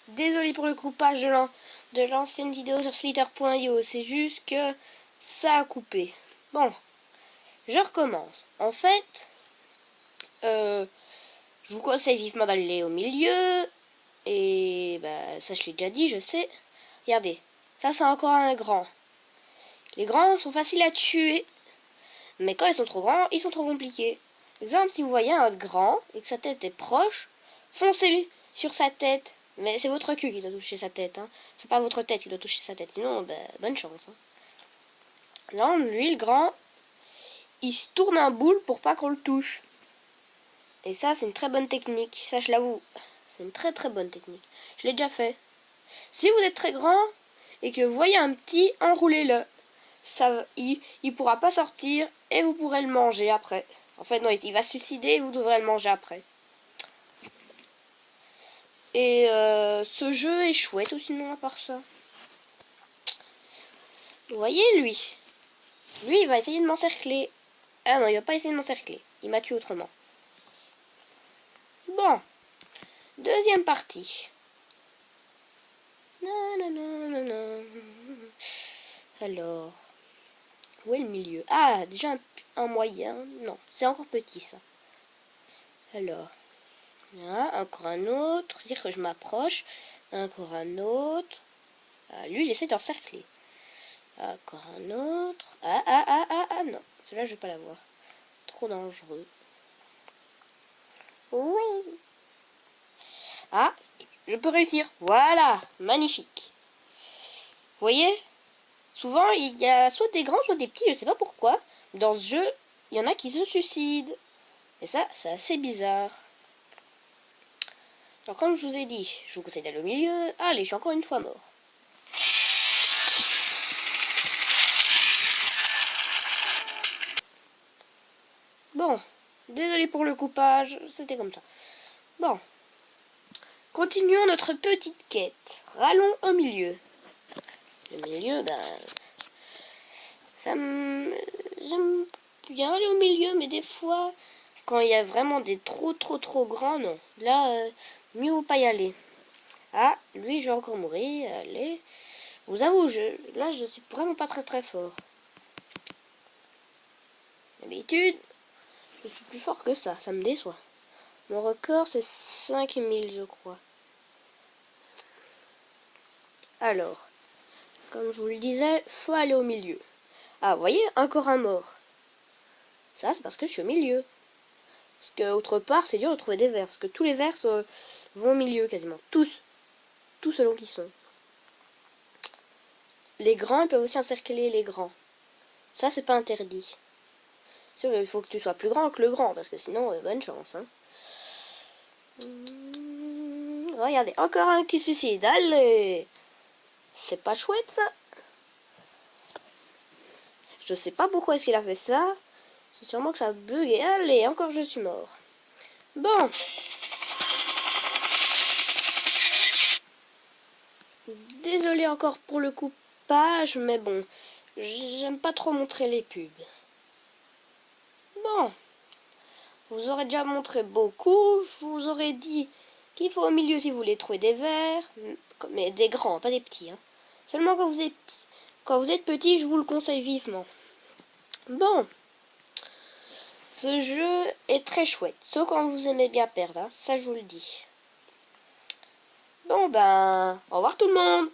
Désolé pour le coupage de l'ancienne vidéo sur Slither.io, c'est juste que ça a coupé. Bon, je recommence. En fait, je vous conseille vivement d'aller au milieu. Et bah, ça je l'ai déjà dit, je sais. Regardez, ça c'est encore un grand. Les grands sont faciles à tuer, mais quand ils sont trop grands, ils sont trop compliqués. Exemple, si vous voyez un grand et que sa tête est proche, foncez sur sa tête. Mais c'est votre cul qui doit toucher sa tête, hein. C'est pas votre tête qui doit toucher sa tête, sinon, bah, bonne chance. Hein. Non, lui, le grand, il se tourne un boule pour pas qu'on le touche. Et ça, c'est une très bonne technique, ça je l'avoue. C'est une très très bonne technique. Je l'ai déjà fait. Si vous êtes très grand et que vous voyez un petit, enroulez-le. Ça, il pourra pas sortir et vous pourrez le manger après. En fait, non, il va se suicider et vous devrez le manger après. Et ce jeu est chouette aussi, non, à part ça. Vous voyez, lui, il va essayer de m'encercler. Ah non, il va pas essayer de m'encercler. Il m'a tué autrement. Bon, deuxième partie. Alors, où est le milieu? Ah, déjà un moyen. Non, c'est encore petit ça. Alors, là, encore un autre. C'est-à-dire que je m'approche. Encore un autre. Ah, lui, il essaie d'encercler. Encore un autre. Ah, non. Celui-là, je vais pas l'avoir. Trop dangereux. Oui. Ah, je peux réussir. Voilà, magnifique. Vous voyez? Souvent, il y a soit des grands, soit des petits. Je sais pas pourquoi. Dans ce jeu, il y en a qui se suicident. Et ça, c'est assez bizarre. Alors, comme je vous ai dit, je vous conseille d'aller au milieu. Allez, je suis encore une fois mort. Bon, désolé pour le coupage, c'était comme ça. Bon, continuons notre petite quête. Rallons au milieu. Le milieu, ben... J'aime bien aller au milieu, mais des fois, quand il y a vraiment des trop grands, non. Là, mieux vaut pas y aller. Ah, lui, je vais encore mourir. Allez. Vous avoue, là, je suis vraiment pas très fort. D'habitude, je suis plus fort que ça me déçoit. Mon record, c'est 5000, je crois. Alors, comme je vous le disais, faut aller au milieu. Ah, vous voyez, encore un mort. Ça, c'est parce que je suis au milieu. Parce que autre part, c'est dur de trouver des vers. Parce que tous les vers vont au milieu, quasiment. Tous selon qui sont. Les grands, ils peuvent aussi encercler les grands. Ça, c'est pas interdit. Sûr, il faut que tu sois plus grand que le grand, parce que sinon, bonne chance. Hein. Regardez, encore un qui se suicide. Allez! C'est pas chouette, ça. Je sais pas pourquoi est-ce qu'il a fait ça. C'est sûrement que ça a bugué. Allez, encore je suis mort. Bon. Désolé encore pour le coupage, mais bon. J'aime pas trop montrer les pubs. Bon. Je vous aurais déjà montré beaucoup. Je vous aurais dit qu'il faut au milieu si vous voulez trouver des vers. Mais des grands, pas des petits. Hein. Seulement quand vous êtes petit, je vous le conseille vivement. Bon. Ce jeu est très chouette. Sauf quand vous aimez bien perdre. Hein. Ça, je vous le dis. Bon, ben, au revoir tout le monde.